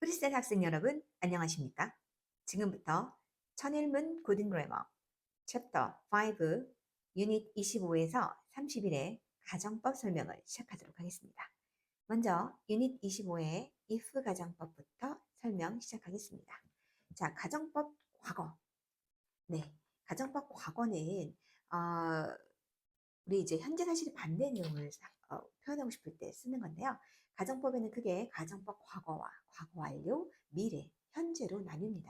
크리스찬 학생 여러분, 안녕하십니까? 지금부터 천일문 고등 그래머 챕터 5 유닛 25에서 30일의 가정법 설명을 시작하도록 하겠습니다. 먼저 유닛 25의 if 가정법부터 설명 시작하겠습니다. 자, 가정법 과거. 네, 가정법 과거는 우리 이제 현재 사실의 반대 내용을 표현하고 싶을 때 쓰는 건데요. 가정법에는 크게 가정법 과거와 과거 완료, 미래, 현재로 나뉩니다.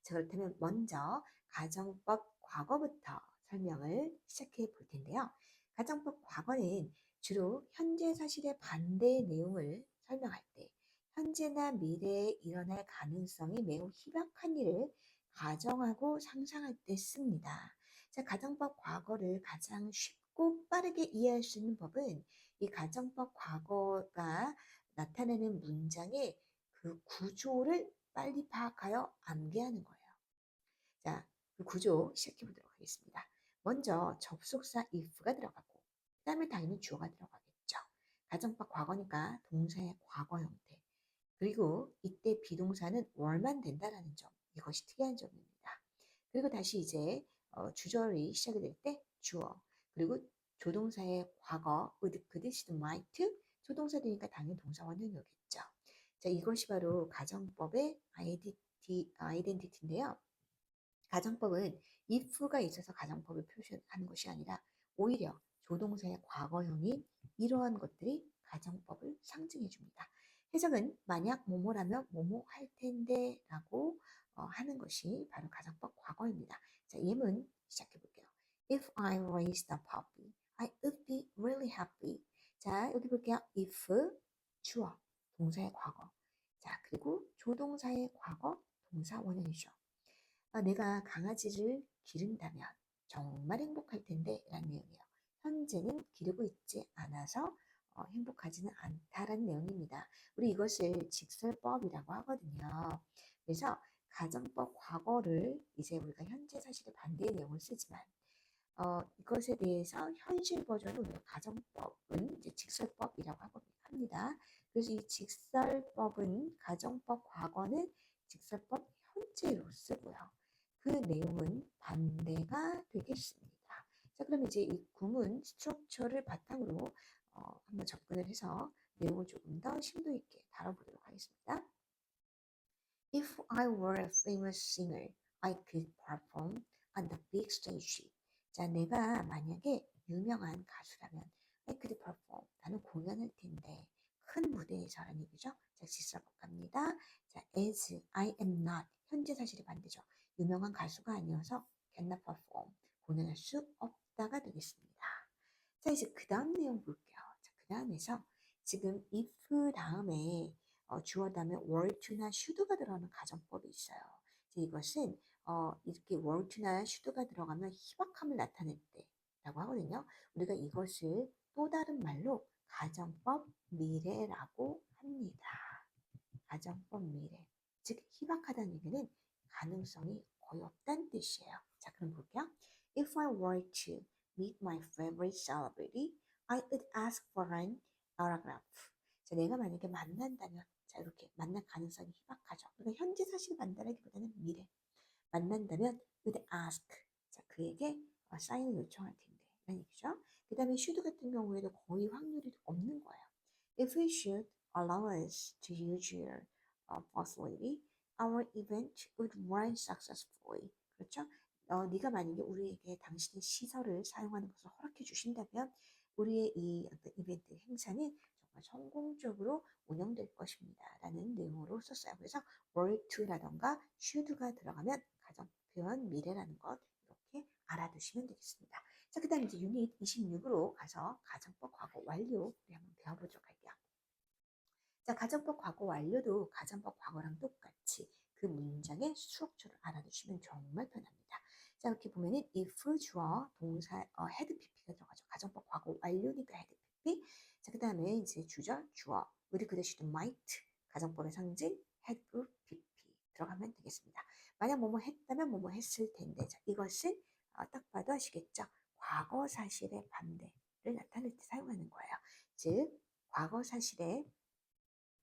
자, 그렇다면 먼저 가정법 과거부터 설명을 시작해 볼 텐데요. 가정법 과거는 주로 현재 사실의 반대 내용을 설명할 때 현재나 미래에 일어날 가능성이 매우 희박한 일을 가정하고 상상할 때 씁니다. 자, 가정법 과거를 가장 쉽고 빠르게 이해할 수 있는 법은 이 가정법 과거가 나타내는 문장의 그 구조를 빨리 파악하여 암기하는 거예요. 자, 그 구조 시작해 보도록 하겠습니다. 먼저 접속사 if가 들어가고, 그 다음에 당연히 주어가 들어가겠죠. 가정법 과거니까 동사의 과거 형태. 그리고 이때 비동사는 월만 된다라는 점. 이것이 특이한 점입니다. 그리고 다시 이제 주절이 시작이 될 때 주어. 그리고 조동사의 과거, would, could, should, might. 조동사 되니까 당연히 동사 원형이 오겠죠. 자, 이것이 바로 가정법의 아이덴티티인데요. 가정법은 if가 있어서 가정법을 표시하는 것이 아니라 오히려 조동사의 과거형인 이러한 것들이 가정법을 상징해 줍니다. 해석은 만약 뭐뭐라면 뭐뭐 할 텐데 라고 하는 것이 바로 가정법 과거입니다. 자, 예문 시작해 볼게요. If I raised a puppy, I would be really happy. 자, 여기 볼게요. if 주어, 동사의 과거. 자, 그리고 조동사의 과거, 동사 원형이죠. 내가 강아지를 기른다면 정말 행복할 텐데 라는 내용이에요. 현재는 기르고 있지 않아서 행복하지는 않다라는 내용입니다. 우리 이것을 직설법이라고 하거든요. 그래서 가정법 과거를 이제 우리가 현재 사실의 반대의 내용을 쓰지만 이것에 대해서 현실 버전은 우리가 가정법은 이제 직설법이라고 합니다. 그래서 이 직설법은 가정법 과거는 직설법 현재로 쓰고요. 그 내용은 반대가 되겠습니다. 자, 그럼 이제 이 구문 스트럭처를 바탕으로 한번 접근을 해서 내용을 조금 더 심도 있게 다뤄보도록 하겠습니다. If I were a famous singer, I could perform on the big stage. 자, 내가 만약에 유명한 가수라면 I could perform. 나는 공연할 텐데 큰 무대에서라는 얘기죠. 자, 시사법 갑니다. 자, as I am not. 현재 사실이 반대죠. 유명한 가수가 아니어서 cannot perform. 공연할 수 없다가 되겠습니다. 자, 이제 그 다음 내용 볼게요. 자, 그 다음에서 지금 if 다음에 주어 다음에 were to나 should가 들어가는 가정법이 있어요. 이것은 이렇게 were to나 should가 들어가면 희박함을 나타낼 때라고 하거든요. 우리가 이것을 또 다른 말로 가정법 미래라고 합니다. 가정법 미래. 즉 희박하다는 얘기는 가능성이 거의 없다는 뜻이에요. 자, 그럼 볼게요. If I were to meet my favorite celebrity, I would ask for an autograph. 자, 내가 만약에 만난다면, 자, 이렇게 만날 가능성이 희박하죠. 그러니까 현재 사실 만나기보다는 미래. 만난다면 would ask. 자, 그에게 사인을 요청할 텐데. 라는 얘기죠. 그 다음에 should 같은 경우에도 거의 확률이 없는 거예요. If we should allow us to use your facility, our event would run successfully. 그렇죠? 네가 만약에 우리에게 당신의 시설을 사용하는 것을 허락해 주신다면 우리의 이 어떤 이벤트 행사는 정말 성공적으로 운영될 것입니다. 라는 내용으로 썼어요. 그래서 were to라던가 should가 들어가면 가정 표현 미래라는 것 이렇게 알아두시면 되겠습니다. 자, 그 다음 이제 유닛 26으로 가서 가정법 과거 완료 우리 한번 배워보도록 할게요. 자, 가정법 과거 완료도 가정법 과거랑 똑같이 그 문장의 스트럭처를 알아두시면 정말 편합니다. 자, 이렇게 보면은 if 주어 동사 had pp가 들어가죠. 가정법 과거 완료니까 had pp. 자, 그 다음에 이제 주절 주어 would, could, should, might 가정법의 상징 had pp 들어가면 되겠습니다. 만약 뭐뭐 했다면 뭐뭐 했을 텐데 자, 이것은 딱 봐도 아시겠죠? 과거 사실의 반대를 나타낼 때 사용하는 거예요. 즉 과거 사실의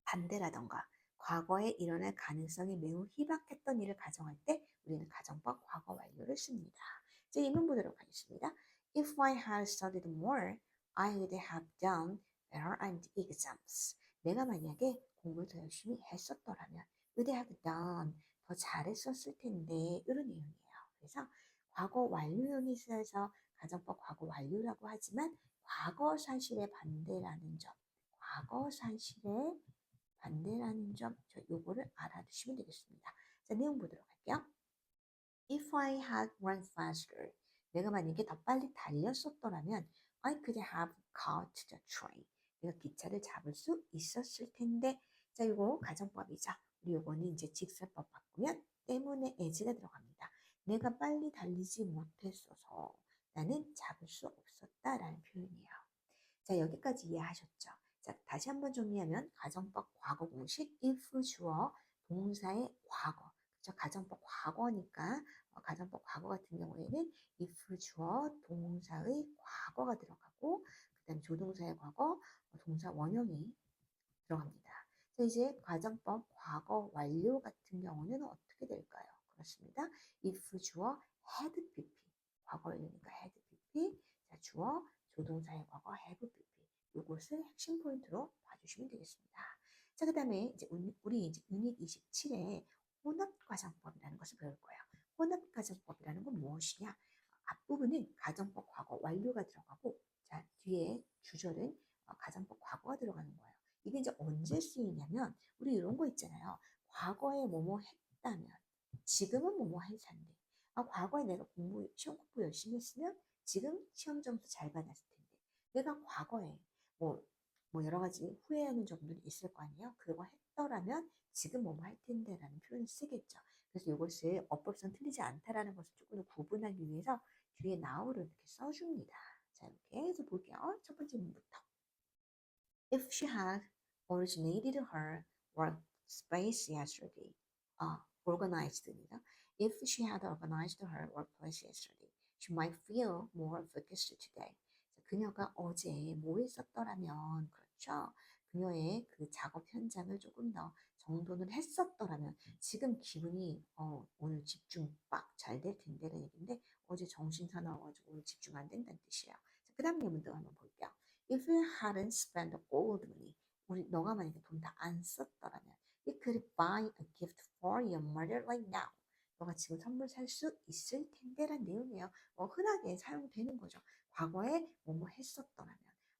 반대라던가 과거에 일어날 가능성이 매우 희박했던 일을 가정할 때 우리는 가정법 과거 완료를 씁니다. 이제 이문 보도록 하겠습니다. If I had studied more, I would have done better on the exams. 내가 만약에 공부를 더 열심히 했었더라면 would have done 더 잘했었을 텐데 이런 내용이에요. 그래서 과거 완료형이 있어서 가정법 과거 완료라고 하지만 과거 사실의 반대라는 점, 과거 사실의 반대라는 점, 요거를 알아두시면 되겠습니다. 자, 내용 보도록 할게요. If I had run faster, 내가 만약에 더 빨리 달렸었더라면 I could have caught the train. 내가 기차를 잡을 수 있었을 텐데. 자, 이거 가정법이죠. 우리 요거는 이제 직설법 바꾸면 때문에 as가 들어갑니다. 내가 빨리 달리지 못했어서 나는 잡을 수 없었다라는 표현이에요. 자, 여기까지 이해하셨죠? 자, 다시 한번 정리하면 가정법 과거 공식 if 주어 동사의 과거. 그죠? 가정법 과거니까 가정법 과거 같은 경우에는 if 주어 동사의 과거가 들어가고 그다음 조동사의 과거, 동사 원형이 들어갑니다. 자, 이제 가정법 과거 완료 같은 경우는 어떻게 될까요? 그렇습니다. if 주어 had pp 과거 완료니까 had pp. 자, 주어 조동사의 과거 have pp. 이것을 핵심 포인트로 봐주시면 되겠습니다. 자, 그다음에 이제 우리 이제 유닛 27에 혼합 가정법이라는 것을 배울 거예요. 혼합 가정법이라는 건 무엇이냐? 앞부분은 가정법 과거 완료가 들어가고, 자, 뒤에 주절은 가정법 과거가 들어가는 거예요. 이게 이제 언제 쓰이냐면 우리 이런 거 있잖아요. 과거에 뭐뭐 했다면 지금은 뭐뭐 할 텐데. 과거에 내가 시험 공부 열심히 했으면 지금 시험 점수 잘 받았을 텐데. 내가 과거에 뭐, 뭐 여러 가지 후회하는 점들이 있을 거 아니에요. 그거 했더라면 지금 뭐뭐 할 텐데라는 표현을 쓰겠죠. 그래서 이것을 어법상 틀리지 않다라는 것을 조금 구분하기 위해서 뒤에 now를 이렇게 써줍니다. 자, 이렇게 해서 볼게요. 첫 번째 문부터. If she had originated her workspace yesterday, organized입니다. If she had organized her workplace yesterday, she might feel more focused today. 그녀가 어제 뭐 했었더라면, 그렇죠? 그녀의 그 작업 현장을 조금 더 정돈을 했었더라면 지금 기분이 오늘 집중 빡 잘 될 텐데라는 얘기인데 어제 정신 사나워가지고 오늘 집중 안 된다는 뜻이에요. 그 다음 예문도 한번 볼게요. If you hadn't spent the gold money, 너가 만약에 돈 다 안 썼더라면, you could buy a gift for your mother right now. 너가 지금 선물 살 수 있을 텐데란 내용이에요. 흔하게 사용되는 거죠. 과거에 뭐뭐 했었더라면,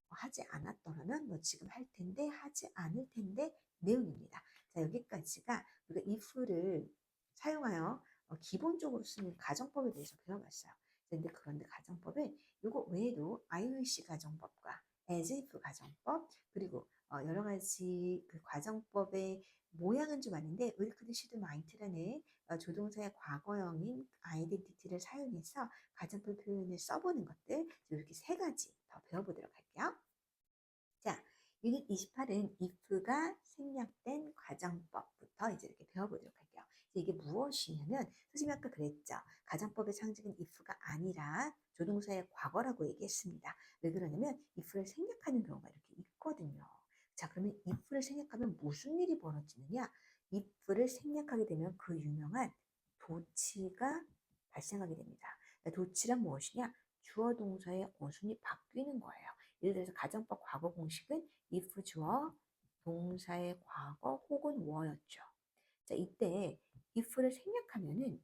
하지 않았더라면, 너 지금 할 텐데, 하지 않을 텐데 내용입니다. 자, 여기까지가 우리가 if를 사용하여 기본적으로 쓰는 가정법에 대해서 배워봤어요. 그런데 가정법은 이거 외에도 IOC 가정법과 as if 가정법 그리고 여러 가지 그 가정법의 모양은 좀 아닌데 will, should, might라는 조동사의 과거형인 아이덴티티를 사용해서 가정법 표현을 써보는 것들 이렇게 세 가지 더 배워보도록 할게요. 자, 유닛 28은 if가 생략된 가정법부터 이제 이렇게 배워보도록 할게요. 이게 무엇이냐면 선생님이 아까 그랬죠. 가정법의 상징은 if가 아니라 조동사의 과거라고 얘기했습니다. 왜 그러냐면 if를 생략하는 경우가 이렇게 있거든요. 자, 그러면 if를 생략하면 무슨 일이 벌어지느냐? if를 생략하게 되면 그 유명한 도치가 발생하게 됩니다. 도치란 무엇이냐? 주어 동사의 어순이 바뀌는 거예요. 예를 들어서 가정법 과거 공식은 if 주어 동사의 과거 혹은 were 였죠. 자, 이때 if를 생략하면은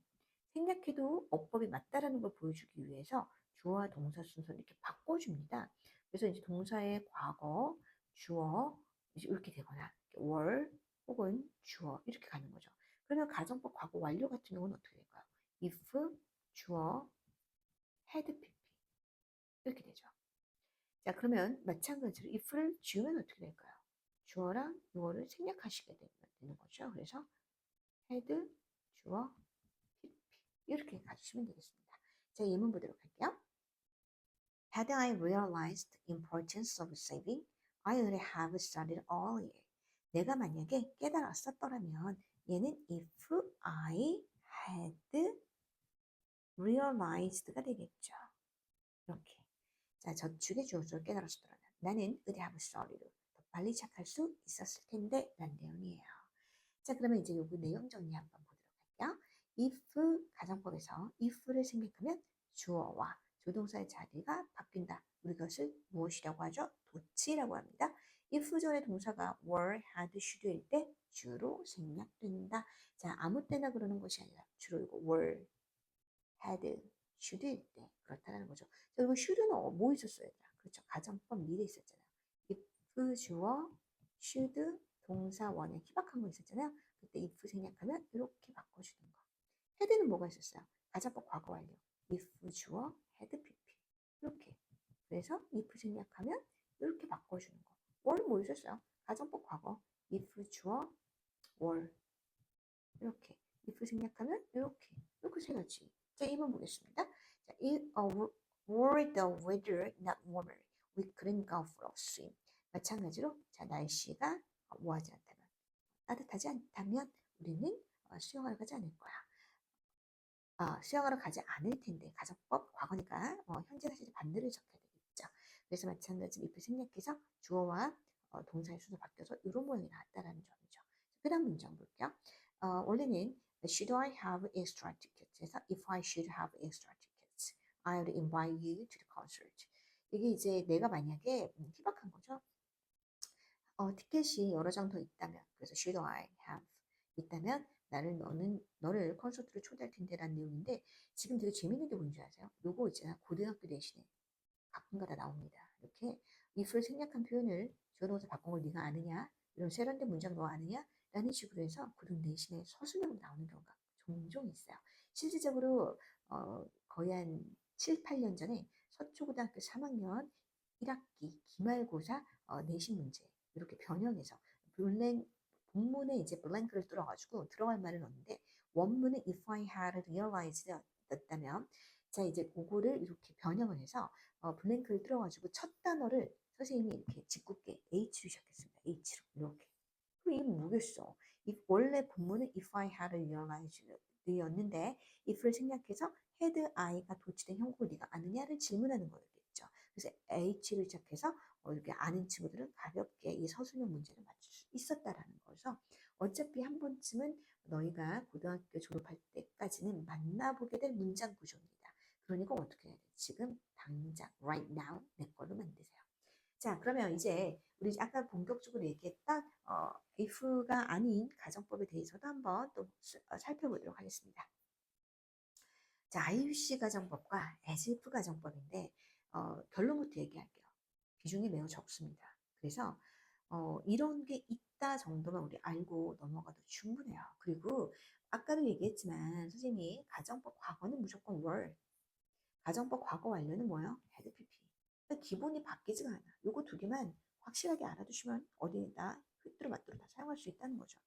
생략해도 어법이 맞다라는 걸 보여주기 위해서 주어와 동사 순서를 이렇게 바꿔줍니다. 그래서 이제 동사의 과거, 주어 이제 이렇게 되거나 were 혹은 주어 이렇게 가는 거죠. 그러면 가정법 과거 완료 같은 경우는 어떻게 될까요? if 주어 had pp 이렇게 되죠. 자, 그러면 마찬가지로 if를 지우면 어떻게 될까요? 주어랑 요어를 생략하시게 되는 거죠. 그래서 had, 주어, pp 이렇게 가주시면 되겠습니다. 자, 예문 보도록 할게요. Had I realized the importance of saving, I would have started earlier. 내가 만약에 깨달았었더라면 얘는 if I had realized가 되겠죠. 이렇게. 자, 저축의 주어를 깨달았더라면 나는 의뢰하고 썰리로 더 빨리 시작할 수 있었을 텐데 라는 내용이에요. 자, 그러면 이제 요거 내용 정리 한번 보도록 할게요. if 가정법에서 if를 생략하면 주어와 조동사의 자리가 바뀐다. 우리 그것을 무엇이라고 하죠? 도치라고 합니다. if 전에 동사가 were, had, should일 때 주로 생략된다. 자, 아무 때나 그러는 것이 아니라 주로 이거 were, had, should일 때 그렇다는 거죠. 자, 그리고 should는 뭐 있었어요? 그렇죠. 가정법 미래 있었잖아요. if 주어, should 동사 원에 희박한 거 있었잖아요. 그때 if 생략하면 이렇게 바꿔주는 거. had는 뭐가 있었어요? 가정법 과거 완료. if 주어, had pp. 이렇게. 그래서 if 생략하면 이렇게 바꿔주는 거. were 뭐 있었어요? 가정법 과거. if 주어, were. 이렇게. if 생략하면 이렇게 세 가지. 자, 2번 보겠습니다. 자, were the weather not warmer, we couldn't go for a swim. 마찬가지로 자, 날씨가 뭐하지 않다면, 따뜻하지 않다면 우리는 수영하러 가지 않을 거야. 수영하러 가지 않을 텐데 가정법 과거니까 현재 사실 반대를 적혀야 되겠죠. 그래서 마찬가지로 if 생략해서 주어와 동사의 순서 바뀌어서 이런 모양이 나왔다라는 점이죠. 그 다음 문장 볼게요. 원래는 should I have extra tickets 해서 if I should have extra tickets, I would invite you to the concert. 이게 이제 내가 만약에 희박한 거죠. 티켓이 여러 장 더 있다면, 그래서 should I have 있다면 너를 콘서트로 초대할 텐데라는 내용인데, 지금 되게 재밌는 게 뭔지 아세요? 요거 있잖아. 고등학교 대신에 가끔가다 나옵니다. 이렇게 if를 생략한 표현을 주어동사 바꾼 걸 네가 아느냐? 이런 세련된 문장 너 아느냐? 라는 식으로 해서 고등 대신에 서술형으로 나오는 경우가 종종 있어요. 실질적으로 거의 한 7, 8년 전에 서초고등학교 3학년 1학기 기말고사 내신 문제 이렇게 변형해서 본문에 이제 블랭크를 뚫어가지고 들어갈 말을 넣었는데, 원문은 if I had realized 였다면, 자 이제 그거를 이렇게 변형을 해서 블랭크를 뚫어가지고 첫 단어를 선생님이 이렇게 짓궂게 H로 시작했습니다. H로 이렇게. 그럼 이게 뭐겠어? 원래 본문은 if I had realized 였는데 if를 생략해서 had I가 도치된 형국을 네가 아느냐를 질문하는 거였겠죠. 그래서 H를 시작해서 이렇게 아는 친구들은 가볍게 이 서술형 문제를 맞출 수 있었다라는 거죠. 어차피 한 번쯤은 너희가 고등학교 졸업할 때까지는 만나보게 될 문장 구조입니다. 그러니까 어떻게 해야 돼? 지금 당장 right now 내 걸로 만드세요. 자, 그러면 이제 우리 아까 본격적으로 얘기했던 if가 아닌 가정법에 대해서도 한번 또 살펴보도록 하겠습니다. 자, IUC 가정법과 as if 가정법인데 결론부터 얘기할게요. 비중이 매우 적습니다. 그래서 이런 게 있다 정도만 우리 알고 넘어가도 충분해요. 그리고 아까도 얘기했지만 선생님이 가정법 과거는 무조건 were, 가정법 과거 완료는 뭐예요? had pp. 그러니까 기본이 바뀌지가 않아. 요거 두 개만 확실하게 알아두시면 어디다 휘뚜루 마뚜루 다 사용할 수 있다는 거죠.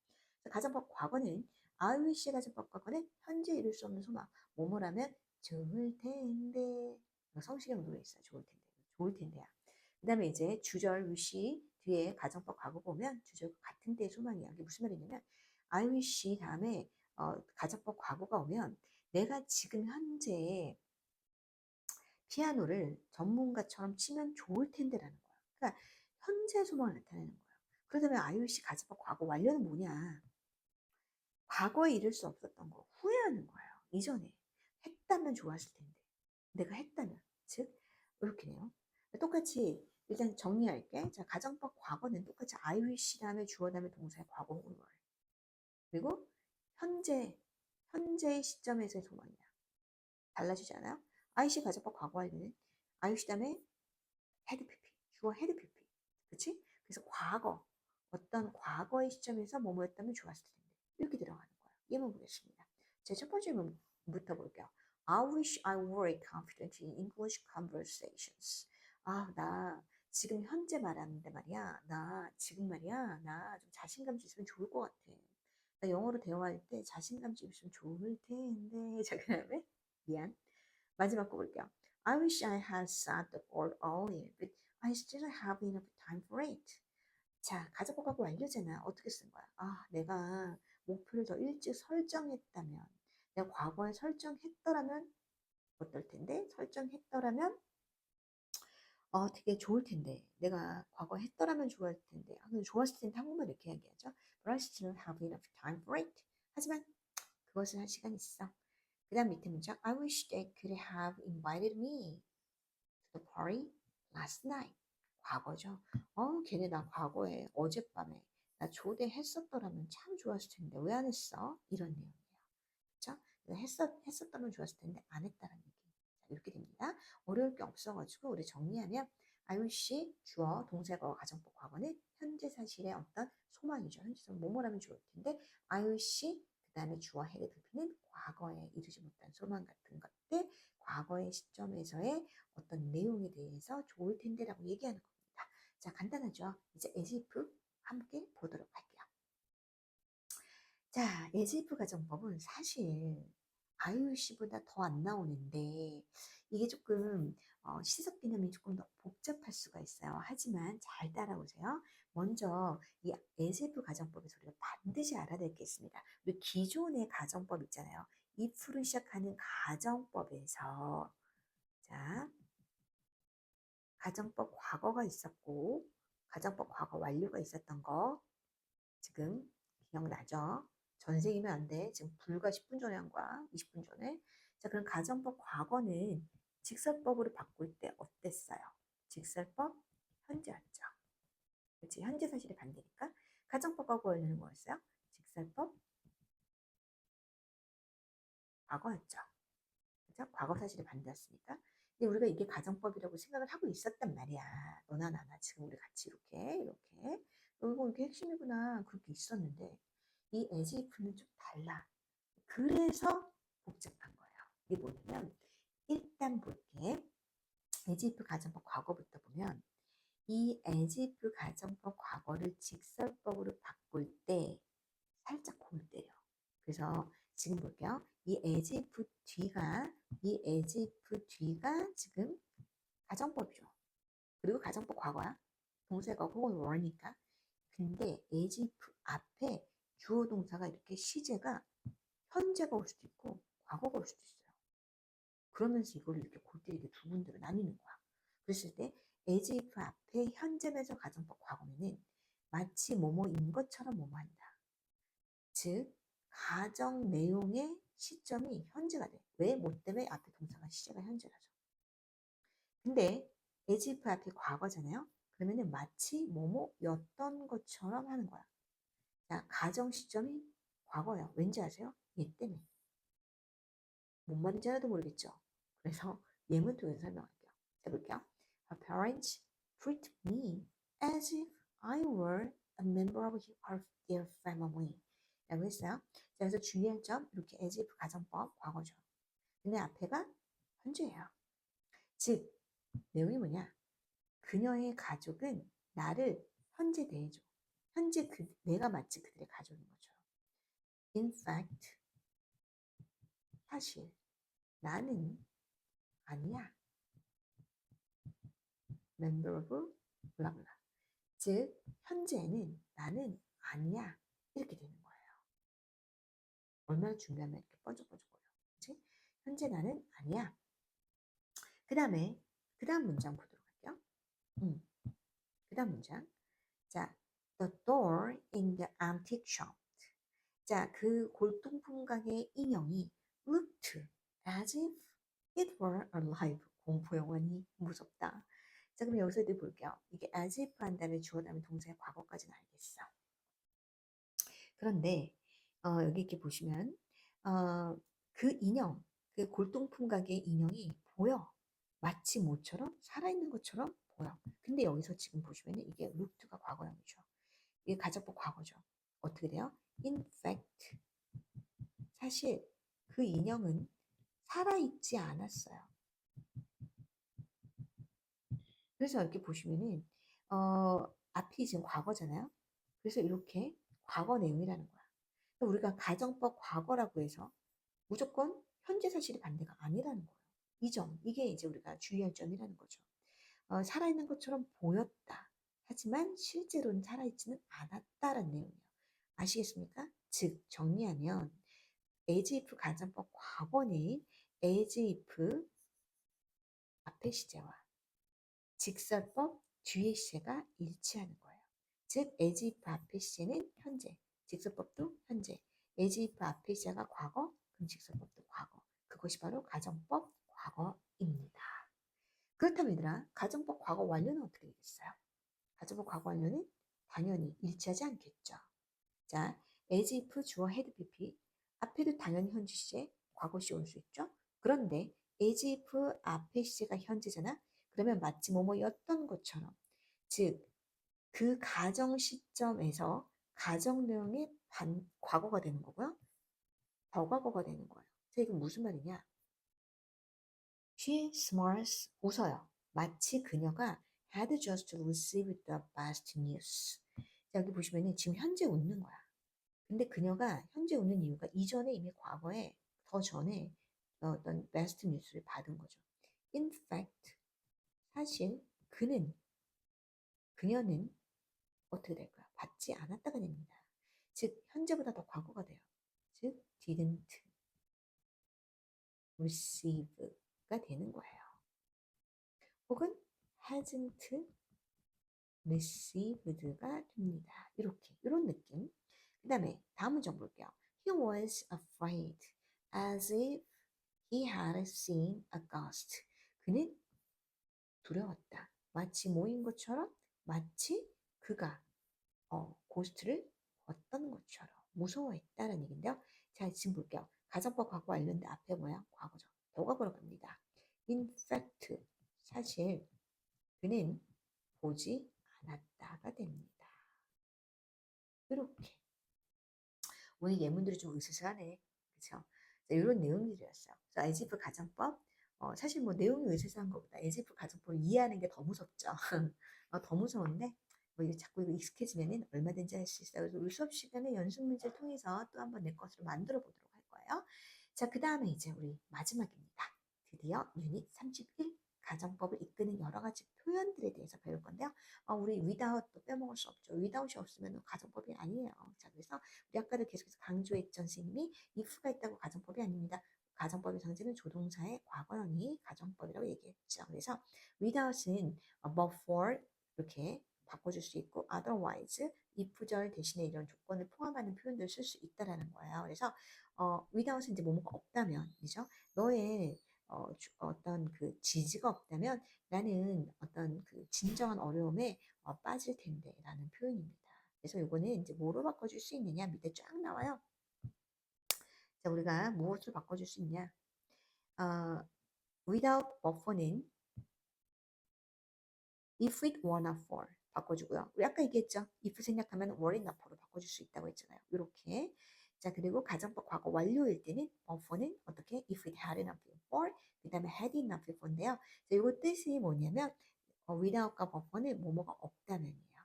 가정법 과거는 I wish 가정법 과거는 현재 이룰 수 없는 소망. 뭐뭐라면 좋을 텐데. 성시경 노래 있어요. 좋을 텐데. 좋을 텐데야. 그 다음에 이제 주절 wish 뒤에 가정법 과거 보면 주절 같은 때의 소망이야. 이게 무슨 말이냐면 I wish 다음에 가정법 과거가 오면 내가 지금 현재 피아노를 전문가처럼 치면 좋을 텐데라는 거야. 그러니까 현재 소망을 나타내는 거야. 그러다면 IUC 가정법 과거 완료는 뭐냐? 과거에 이룰 수 없었던 거 후회하는 거예요. 이전에 했다면 좋았을 텐데 내가 했다면 즉 이렇게네요. 똑같이 일단 정리할게. 자, 가정법 과거는 똑같이 I wish 다음에 주어 다음에 동사의 과거 혹은 월. 그리고 현재의 시점에서의 소망이야. 달라지지 않아요? IC 가정법 과거 완료는 IUC 다음에 had pp 주어 had pp 그치? 그래서 어떤 과거의 시점에서 뭐뭐였다면 좋았을 텐데 이렇게 들어가는 거예요. 예문 보겠습니다. 제 첫 번째 문부터 볼게요. I wish I were confident in English conversations. 나 지금 현재 말하는데 말이야. 나 지금 말이야. 나 좀 자신감 좀 있으면 좋을 것 같아. 나 영어로 대화할 때 자신감 좀 있으면 좋을 텐데. 자, 그 다음에 미안. 마지막 거 볼게요. I wish I had set the goal earlier, but I still have enough time for it. 자, 가정법하고 완료잖아. 어떻게 쓴 거야? 내가 목표를 더 일찍 설정했다면, 내가 과거에 설정했더라면 어떨 텐데? 설정했더라면 되게 좋을 텐데. 내가 과거 했더라면 좋았을 텐데. 근데 좋았을 텐데 한국말 이렇게 이야기하죠. But I still have enough time for it. 하지만 그것을 할 시간이 있어. 그 다음 밑에 문장. I wish they could have invited me to the party last night. 과거죠. 걔네 나 과거에 어젯밤에 나 초대했었더라면 참 좋았을 텐데 왜 안 했어? 이런 내용이에요. 그렇죠? 했었다면 좋았을 텐데 안 했다는 얘기. 자, 이렇게 됩니다. 어려울 게 없어가지고 우리 정리하면 I wish 주어, 동사과 가정법 과거는 현재 사실의 어떤 소망이죠. 현재 사실 뭐뭐라면 좋을 텐데 I wish 그 다음에 주어 해를 덮는 과거에 이루지 못한 소망 같은 것들 과거의 시점에서의 어떤 내용에 대해서 좋을 텐데라고 얘기하는 겁니다. 자, 간단하죠. 이제 as if 함께 보도록 할게요. 자, 예지프 가정법은 사실 IUC보다 더 안 나오는데 이게 조금 시석 개념이 조금 더 복잡할 수가 있어요. 하지만 잘 따라오세요. 먼저 이 예지프 가정법에서 우리가 반드시 알아야 될 게 있습니다. 우리 기존의 가정법 있잖아요. if로 시작하는 가정법에서 자, 가정법 과거가 있었고 가정법 과거 완료가 있었던 거 지금 기억나죠? 전생이면 안 돼. 지금 불과 10분 전에 한 거야. 20분 전에. 자, 그럼 가정법 과거는 직설법으로 바꿀 때 어땠어요? 직설법 현재였죠. 그렇지? 현재 사실이 반대니까. 가정법 과거에는 뭐였어요? 직설법 과거였죠. 그렇죠? 과거 사실이 반대였으니까. 근데 우리가 이게 가정법이라고 생각을 하고 있었단 말이야. 너나 나나 지금 우리 같이 이렇게. 이거 이게 핵심이구나. 그렇게 있었는데 이 에지프는 좀 달라. 그래서 복잡한 거예요. 이게 뭐냐면 일단 볼게. 에지프 가정법 과거부터 보면 이 에지프 가정법 과거를 직설법으로 바꿀 때 살짝 골 때려. 그래서 지금 볼게요. 이 에지프 뒤가 지금 가정법이죠. 그리고 가정법 과거야. 동사가 혹은 were니까. 근데 에지프 앞에 주어 동사가 이렇게 시제가 현재가 올 수도 있고 과거가 올 수도 있어요. 그러면서 이걸 이렇게 골때리게 두 군데로 나뉘는 거야. 그랬을 때 as if 앞에 현재면서 가정법 과거면은 마치 뭐뭐인 것처럼 뭐뭐한다. 즉 가정 내용의 시점이 현재가 돼. 왜? 뭐 때문에 앞에 동사가 시제가 현재라죠. 근데 as if 앞에 과거잖아요. 그러면은 마치 뭐뭐였던 것처럼 하는 거야. 자, 가정 시점이 과거예요. 왠지 아세요? 얘 때문에. 뭔 말인지 하나도 모르겠죠. 그래서 예문 통해서 설명할게요. 자, 볼게요. Her parents treat me as if I were a member of their family. 라고 했어요. 자, 그래서 주의할 점, 이렇게 as if 가정법, 과거죠. 근데 앞에가 현재예요. 즉, 내용이 뭐냐? 그녀의 가족은 나를 현재 대해줘. 현재 내가 마치 그들의 가족인 것처럼. In fact, 사실 나는 아니야. member of 블라블라. 즉 현재는 나는 아니야. 이렇게 되는 거예요. 얼마나 중요하면 이렇게 번쩍번쩍거려. 그치? 현재 나는 아니야. 그 다음 문장 보도록 할게요. 그 다음 문장. 자, the door in the antique shop. 자, 그 골동품 가게의 인형이 looked as if it were alive. 공포 영화니 무섭다. 자, 그럼 여기서 이제 볼게요. 이게 as if 한 다음에 주어 다음에 동사의 과거까지는 알겠어. 그런데 여기 이렇게 보시면 그 인형, 그 골동품 가게의 인형이 보여. 마치 모처럼 살아있는 것처럼 보여. 근데 여기서 지금 보시면 이게 루트가 과거형이죠. 이게 가정법 과거죠. 어떻게 돼요? In fact, 사실 그 인형은 살아있지 않았어요. 그래서 이렇게 보시면은 앞이 지금 과거잖아요. 그래서 이렇게 과거 내용이라는 거야. 그러니까 우리가 가정법 과거라고 해서 무조건 현재 사실이 반대가 아니라는 거예요. 이 점, 이게 이제 우리가 주의할 점이라는 거죠. 살아있는 것처럼 보였다. 하지만 실제로는 살아있지는 않았다라는 내용이에요. 아시겠습니까? 즉 정리하면 as if 가정법 과거는 as if 앞에 시제와 직설법 뒤의 시제가 일치하는 거예요. 즉 as if 앞의 시제는 현재, 직설법도 현재, as if 앞의 시제가 과거, 그럼 직설법도 과거. 그것이 바로 가정법 과거입니다. 그렇다면 얘들아, 가정법 과거 완료는 어떻게 되겠어요? 가정법 과거 완료는 당연히 일치하지 않겠죠. 자, as if 주어 had pp 앞에도 당연히 현재 시제, 과거 시제 올 수 있죠. 그런데 as if 앞의 시제가 현재잖아. 그러면 마치 뭐뭐였던 것처럼, 즉 그 가정 시점에서 가정 내용의 과거가 되는 거고요. 더과거가 되는 거예요. 그래서 이게 무슨 말이냐? She smiles, 웃어요. 마치 그녀가 had just received the best news. 자, 여기 보시면은 지금 현재 웃는 거야. 근데 그녀가 현재 웃는 이유가 이전에 이미 과거에 더 전에 어떤 베스트 뉴스를 받은 거죠. In fact, 사실 그녀는 어떻게 될까요? 받지 않았다가 됩니다. 즉 현재보다 더 과거가 돼요. 즉 didn't receive가 되는 거예요. 혹은 hasn't received가 됩니다. 이런 느낌. 그 다음에 다음 문장 볼게요. He was afraid as if he had seen a ghost. 그는 두려웠다. 마치 모인 것처럼, 마치 그가 고스트를 봤던 것처럼 무서워했다는 얘기인데요. 자, 지금 볼게요. 가정법 과거 완료인데 앞에 뭐야? 과거죠. 더과거로 갑니다. In fact, 사실 그는 보지 않았다가 됩니다. 이렇게. 오늘 예문들이 좀 으스스하네. 그렇죠? 이런 내용들이었어요. as if 가정법, 사실 뭐 내용이 으스스한 것보다 as if 가정법을 이해하는 게 더 무섭죠. 더 무서운데 뭐 자꾸 이거 익숙해지면은 얼마든지 할 수 있어요. 그래서 우리 수업 시간에 연습 문제를 통해서 또 한번 내 것으로 만들어 보도록 할 거예요. 자, 그 다음에 이제 우리 마지막입니다. 드디어 유닛 31 가정법을 이끄는 여러 가지 표현들에 대해서 배울 건데요. 우리 without도 빼먹을 수 없죠. without이 없으면 가정법이 아니에요. 자, 그래서 우리 아까도 계속해서 강조했던 선생님이 if가 있다고 가정법이 아닙니다. 가정법의 상징은 조동사의 과거형이 가정법이라고 얘기했죠. 그래서 without은 but for 이렇게 바꿔줄 수 있고 otherwise if절 대신에 이런 조건을 포함하는 표현들을 쓸 수 있다라는 거예요. 그래서 without은 이제 뭐뭐가 없다면, 그죠? 너의 어떤 그 지지가 없다면 나는 어떤 그 진정한 어려움에 빠질 텐데라는 표현입니다. 그래서 이거는 이제 뭐로 바꿔줄 수 있느냐 밑에 쫙 나와요. 자, 우리가 무엇을 바꿔줄 수 있냐? without buffer는 if it were not for 바꿔주고요. 우리 아까 얘기했죠. if 생략하면 were not for로 바꿔줄 수 있다고 했잖아요. 이렇게. 자, 그리고 가정법 과거 완료일 때는 before는 어떻게? if it had not been for, 그 다음에 had it not been for인데요. 자, 이거 뜻이 뭐냐면 without과 before는 뭐뭐가 없다면이에요.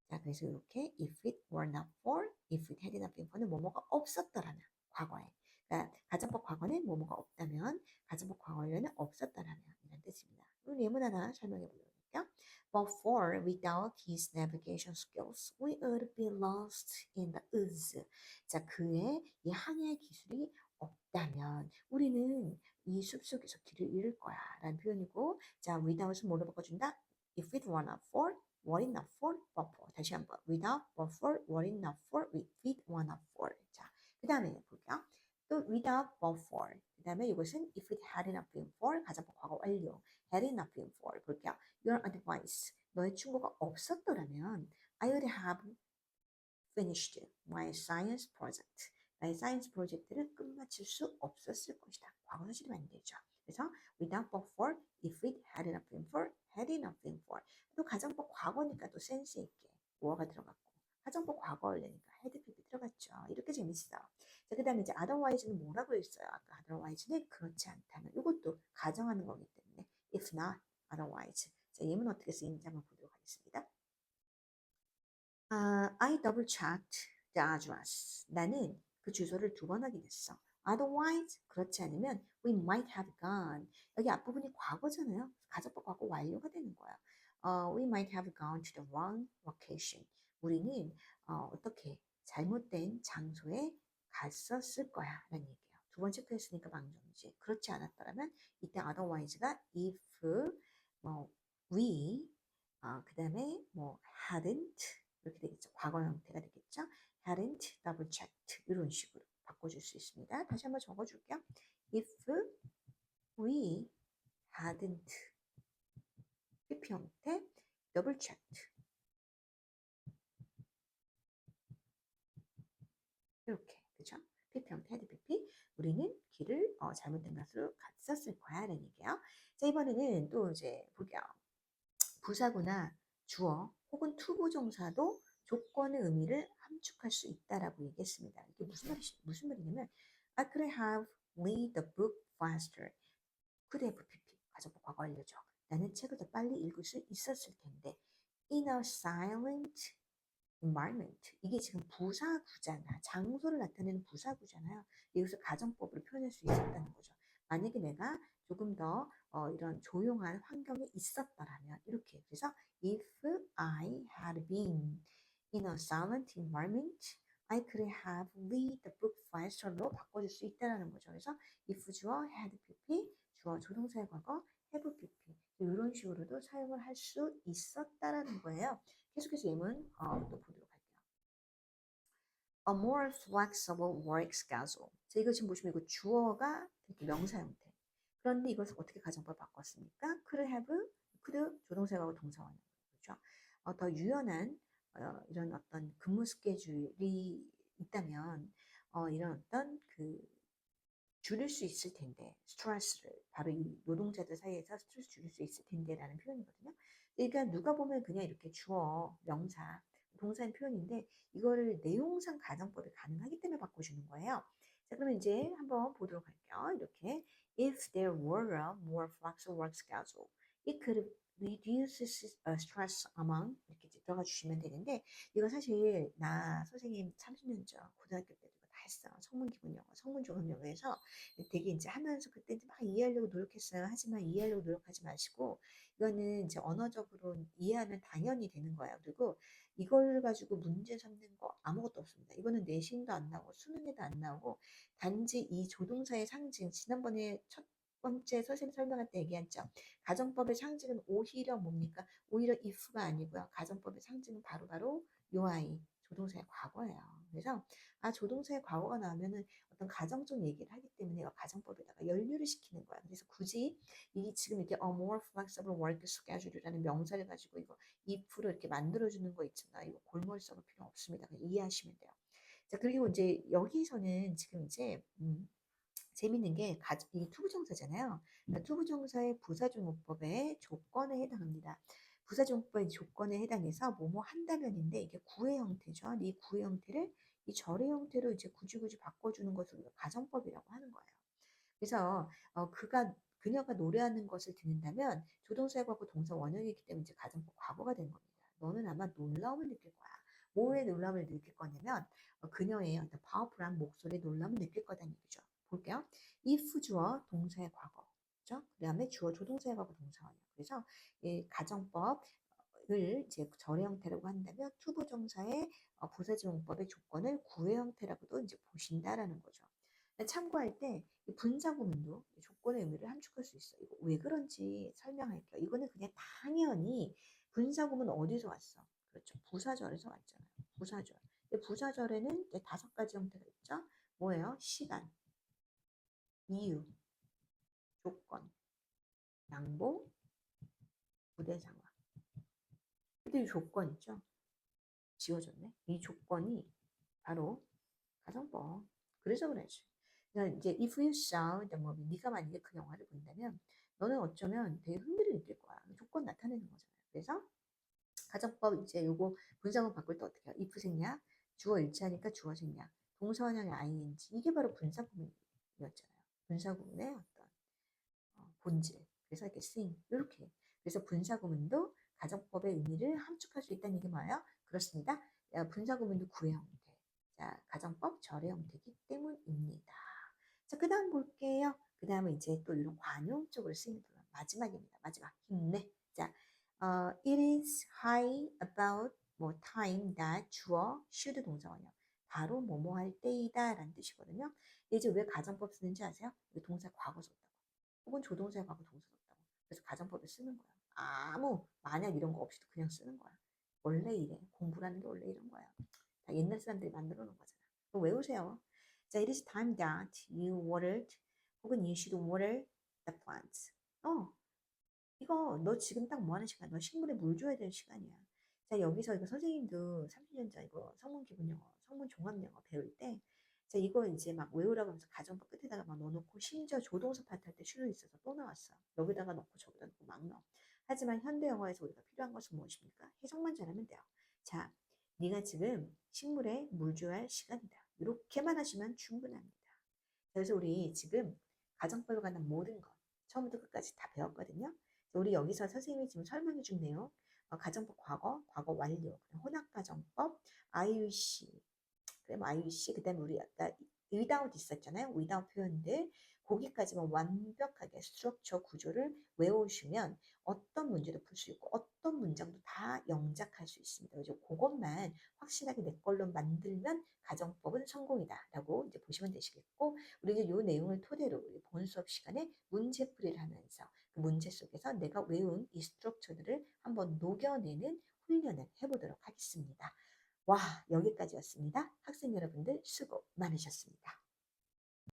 자, 그래서 이렇게 if it were not for, if it had not been for는 뭐뭐가 없었더라면 과거에. 그러니까 가정법 과거는 뭐뭐가 없다면, 가정법 과거 완료는 없었더라면 이런 뜻입니다. 그럼 예문 하나 설명해 보도록 할게요. But for without his navigation skills, we would be lost in the woods. 자, 그의 이 항해 기술이 없다면 우리는 이 숲속에서 길을 잃을 거야 라는 표현이고, 자, without은 뭐로 바꿔준다? If it were not for, were it not for, but for. 다시 한번 without, but for, were it not for, if it were not for. 자, 그 다음에 볼게요. 또 without, but for. 그 다음에 이것은 if it had not been for, 가정법 과거 완료. had it not been for. 볼게요. Your advice. 너의 충고가 없었더라면 I would have finished my science project. 나의 사이언스 프로젝트를 끝마칠 수 없었을 것이다. 과거 사실이 만들죠. 그래서 without but for, if it had not been for, had it not been for. 또 가정법 과거니까 또 센스 있게 뭐가 들어갔고, 가정법 과거 원래니까 had pp 들어갔죠. 이렇게 재밌어. 자, 그 다음에 이제 otherwise는 뭐라고 했어요? 아까 otherwise는 그렇지 않다면. 이것도 가정하는 거기 때문에 if not, otherwise. 자, 예문 어떻게 쓰이는지 한번 보도록 하겠습니다. I double checked the address. 나는 그 주소를 2번 확인했어. Otherwise, 그렇지 않으면 we might have gone. 여기 앞부분이 과거잖아요. 가정법 과거 완료가 되는 거야. We might have gone to the wrong location. 우리는 어떻게 잘못된 장소에 갔었을 거야 라는 얘기예요. 2번 체크했으니까 방정이지. 그렇지 않았더라면 이때 otherwise가 if we, 그 다음에 뭐 hadn't 이렇게 되겠죠. 과거 형태가 되겠죠. hadn't double checked 이런 식으로 바꿔줄 수 있습니다. 다시 한번 적어줄게요. If we hadn't PP 형태 double checked 이렇게 그죠? PP 형태 헤드 PP 우리는 길을 잘못된 것으로 갔었을 거야 라는 얘기예요. 자 이번에는 또 이제 볼게요. 부사구나 주어 혹은 투부정사도 조건의 의미를 함축할 수 있다라고 얘기했습니다. 이게 무슨 말이냐면 I could have read the book faster. could have PP 가정법 과거 완료죠. 나는 책을 더 빨리 읽을 수 있었을 텐데 in a silent environment 이게 지금 부사구잖아. 장소를 나타내는 부사구잖아요. 이것을 가정법으로 표현할 수 있었다는 거죠. 만약에 내가 조금 더 이런 조용한 환경에 있었더라면 이렇게 그래서 if I had been in a silent environment I could have read the book faster로 바꿔줄 수 있다는 거죠. 그래서 if 주어 had pp 주어 조동사의 과거 have pp 이런 식으로도 사용을 할 수 있었다라는 거예요. 계속해서 예문 또 보도록 할게요. A more flexible work schedule. 자, 이거 지금 보시면 이거 주어가 이렇게 명사 형태. 그런데 이것을 어떻게 가정법을 바꿨습니까? could have, could 조동사하고 동사원형. 그렇죠? 더 유연한 이런 어떤 근무 스케줄이 있다면 이런 어떤 그 줄일 수 있을 텐데 스트레스를 바로 이 노동자들 사이에서 스트레스 줄일 수 있을 텐데라는 표현이거든요. 그러니까 누가 보면 그냥 이렇게 주어, 명사, 동사인 표현인데 이거를 내용상 가정법이 가능하기 때문에 바꿔주는 거예요. 자, 그러면 이제 한번 보도록 할게요. 이렇게 if there were a more flexible work schedule, it could reduce stress among 이렇게 들어가 주시면 되는데 이거 사실 나 선생님 30년 전 고등학교 때도 이거 다 했어. 성문 기본 영어, 성문 종합 영어에서 되게 이제 하면서 그때 이제 막 이해하려고 노력했어요. 하지만 이해하려고 노력하지 마시고 이거는 이제 언어적으로 이해하면 당연히 되는 거예요. 그리고 이걸 가지고 문제 삼는 거 아무것도 없습니다. 이거는 내신도 안 나오고 수능에도 안 나오고 단지 이 조동사의 상징 지난번에 첫 번째 선생님 설명할 때 얘기했죠. 가정법의 상징은 오히려 뭡니까? 오히려 if가 아니고요. 가정법의 상징은 바로바로 요 아이 조동사의 과거예요. 그래서 조동사의 과거가 나오면은 어떤 가정적 얘기를 하기 때문에 가정법에다가 연류를 시키는 거야. 그래서 굳이 이 지금 이렇게 a more flexible work schedule이라는 명사를 가지고 이거 if로 이렇게 만들어주는 거 있잖아. 이거 골몰 써볼 필요 없습니다. 그냥 이해하시면 돼요. 자, 그리고 이제 여기서는 지금 이제 재밌는 게 이 투부정사잖아요. 그러니까 투부정사의 부사주목법의 조건에 해당합니다. 부사주목법의 조건에 해당해서 뭐뭐 한다면인데 이게 구의 형태죠. 이 구의 형태를 이 절의 형태로 이제 굳이 바꿔주는 것을 우리가 가정법이라고 하는 거예요. 그래서 그녀가 노래하는 것을 듣는다면 조동사의 과거 동사 원형이기 때문에 이제 가정법 과거가 된 겁니다. 너는 아마 놀라움을 느낄 거야. 뭐에 놀라움을 느낄 거냐면 그녀의 어떤 파워풀한 목소리에 놀라움을 느낄 거다는 얘기죠. 볼게요. if 주어 동사의 과거, 그죠? 그다음에 주어 조동사의 과거 동사 원형. 그래서 이 가정법을 이제 절의 형태라고 한다면 투부정사의 부사지용법의 조건을 구의 형태라고도 이제 보신다라는 거죠. 참고할 때 분사구문도 조건의 의미를 함축할 수 있어요. 이거 왜 그런지 설명할게요. 이거는 그냥 당연히 분사구문 어디서 왔어? 그렇죠. 부사절에서 왔잖아요. 부사절. 부사절에는 이제 5가지 형태가 있죠. 뭐예요? 시간, 이유, 조건, 양보, 부대 상황. 근데 이 조건 있죠? 지워졌네. 이 조건이 바로 가정법. 그래서 그러지. 그러니까 이제 if you saw the movie, 네가 만약에 그 영화를 본다면 너는 어쩌면 되게 흥미를 느낄 거야. 조건 나타내는 거잖아요. 그래서 가정법 이제 요거 분사구 바꿀 때 어떻게 해요? if 생략, 주어 일치하니까 주어 생략, 동사원형의 ing 이게 바로 분사구문이었잖아요. 분사구문의 어떤 본질. 그래서 이렇게 sing 이렇게. 그래서 분사구문도 가정법의 의미를 함축할 수 있다는 얘기 뭐예요? 그렇습니다. 분사구문도 구의 형태. 자, 가정법 절의 형태이기 때문입니다. 자, 그 다음 볼게요. 그 다음에 이제 또 이런 관용적으로 쓰이는 표현. 마지막입니다. 마지막. 힘내. 자, it is high about 뭐 time that 주어 should 동사원형. 바로 뭐뭐 할 때이다 라는 뜻이거든요. 이제 왜 가정법 쓰는지 아세요? 동사 과거 썼다고. 혹은 조동사에 과거 동사 썼다고. 그래서 가정법을 쓰는 거예요. 아무 만약 이런 거 없이도 그냥 쓰는 거야. 원래 이래. 공부라는 게 원래 이런 거야. 다 옛날 사람들이 만들어 놓은 거잖아. 그거 외우세요. 자, it is time that you watered 혹은 you should water the plants. 이거 너 지금 딱 뭐 하는 시간? 너 식물에 물 줘야 되는 시간이야. 자, 여기서 이거 선생님도 30년 전 이거 성문 기본 영어, 성문 종합 영어 배울 때, 자, 이거 이제 막 외우라고 하면서 가정법 끝에다가 막 넣어놓고 심지어 조동사 파트 할 때 슈를 있어서 또 나왔어. 여기다가 넣고 저기다 넣고 막 넣어. 하지만 현대 영어에서 우리가 필요한 것은 무엇입니까? 해석만 잘하면 돼요. 자, 네가 지금 식물에 물 줘야 할 시간이다. 이렇게만 하시면 충분합니다. 그래서 우리 지금 가정법에 관한 모든 것 처음부터 끝까지 다 배웠거든요. 우리 여기서 선생님이 지금 설명해 준 내용, 가정법 과거, 과거 완료, 혼합가정법, IUC, 그다음 IUC, 그다음에 우리 아까 without 있었잖아요. without 표현들 거기까지만 완벽하게 스트럭처 구조를 외우시면 어떤 문제도 풀 수 있고 어떤 문장도 다 영작할 수 있습니다. 그래서 그것만 확실하게 내 걸로 만들면 가정법은 성공이다라고 이제 보시면 되시겠고, 우리 이제 이 내용을 토대로 우리 본 수업 시간에 문제풀이를 하면서 그 문제 속에서 내가 외운 이 스트럭처들을 한번 녹여내는 훈련을 해보도록 하겠습니다. 와, 여기까지였습니다. 학생 여러분들 수고 많으셨습니다.